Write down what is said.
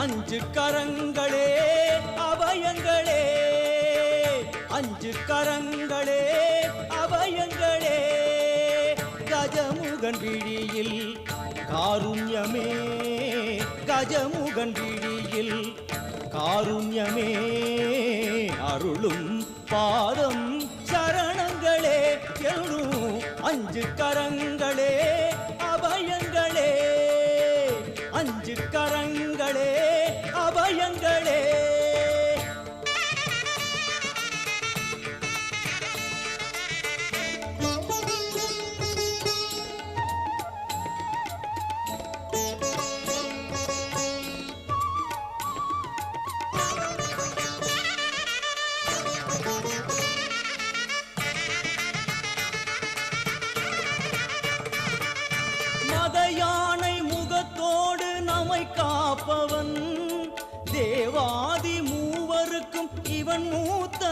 அஞ்சு கரங்களே அபயங்களே, அஞ்சு கரங்களே அபயங்களே, கஜமுகன் விழியில் காருண்யமே, கஜமுகன் விழியில் காருண்யமே, அருளும் பாதம் சரணங்களே எழும் அஞ்சு கரங்களே அபயங்களே, அஞ்சு கரங்களே அபயங்களே. மதயானை முகத்தோடு நம்மை காப்பவன், தேவாதி மூவருக்கும் இவன் மூத்த